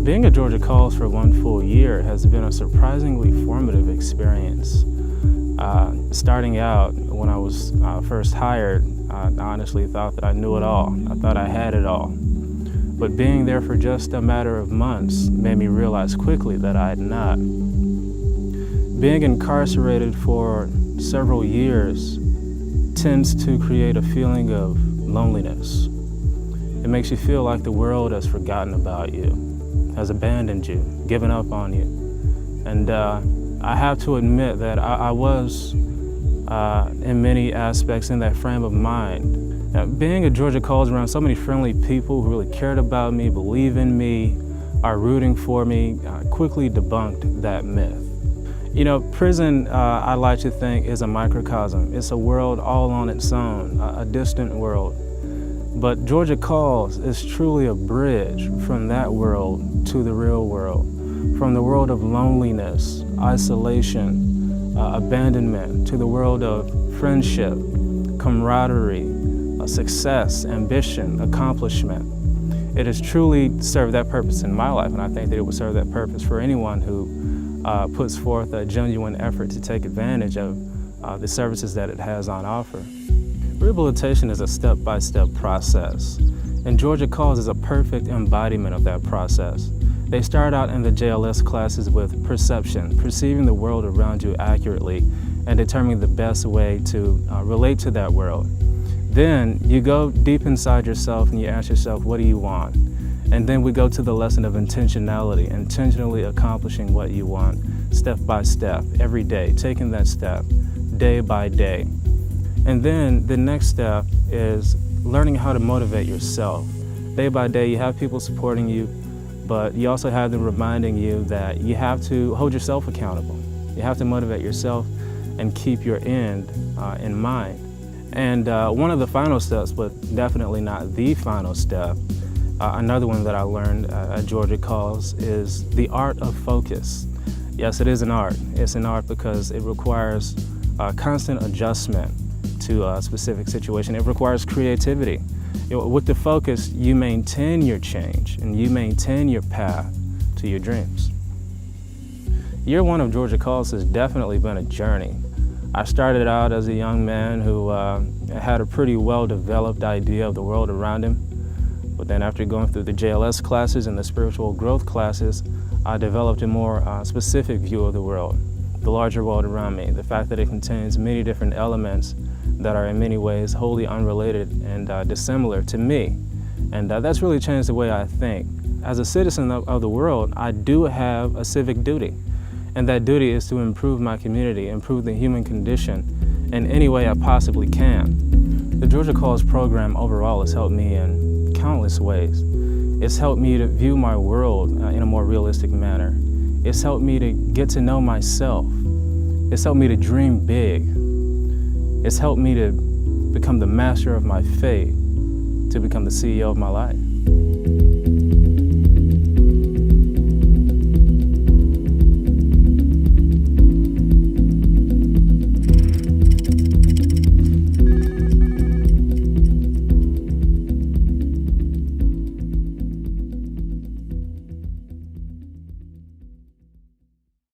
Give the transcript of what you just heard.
Being at Georgia Calls for 1 full year has been a surprisingly formative experience. Starting out, when I was first hired, I honestly thought that I knew it all. I thought I had it all. But being there for just a matter of months made me realize quickly that I had not. Being incarcerated for several years tends to create a feeling of loneliness. It makes you feel like the world has forgotten about you, has abandoned you, given up on you. And I have to admit that I was, in many aspects, in that frame of mind. Being at Georgia Calls around so many friendly people who really cared about me, believe in me, are rooting for me, quickly debunked that myth. You know, prison, I like to think, is a microcosm. It's a world all on its own, a distant world. But Georgia Calls is truly a bridge from that world to the real world, from the world of loneliness, isolation, abandonment, to the world of friendship, camaraderie, success, ambition, accomplishment. It has truly served that purpose in my life, and I think that it would serve that purpose for anyone who puts forth a genuine effort to take advantage of the services that it has on offer. Rehabilitation is a step-by-step process, and Georgia Calls is a perfect embodiment of that process. They start out in the JLS classes with perception, perceiving the world around you accurately and determining the best way to relate to that world. Then you go deep inside yourself and you ask yourself, what do you want? And then we go to the lesson of intentionality, intentionally accomplishing what you want, step by step, every day, taking that step, day by day. And then the next step is learning how to motivate yourself. Day by day, you have people supporting you, but you also have them reminding you that you have to hold yourself accountable. You have to motivate yourself and keep your end in mind. And one of the final steps, but definitely not the final step, another one that I learned at Georgia Calls is the art of focus. Yes, it is an art. It's an art because it requires constant adjustment to a specific situation. It requires creativity. With the focus, you maintain your change and you maintain your path to your dreams. Year one of Georgia Calls has definitely been a journey. I started out as a young man who had a pretty well-developed idea of the world around him. But then after going through the JLS classes and the spiritual growth classes, I developed a more specific view of the world, the larger world around me, the fact that it contains many different elements that are in many ways wholly unrelated and dissimilar to me. And that's really changed the way I think. As a citizen of the world, I do have a civic duty. And that duty is to improve my community, improve the human condition in any way I possibly can. The Georgia Calls program overall has helped me in countless ways. It's helped me to view my world in a more realistic manner. It's helped me to get to know myself. It's helped me to dream big. It's helped me to become the master of my fate, to become the CEO of my life.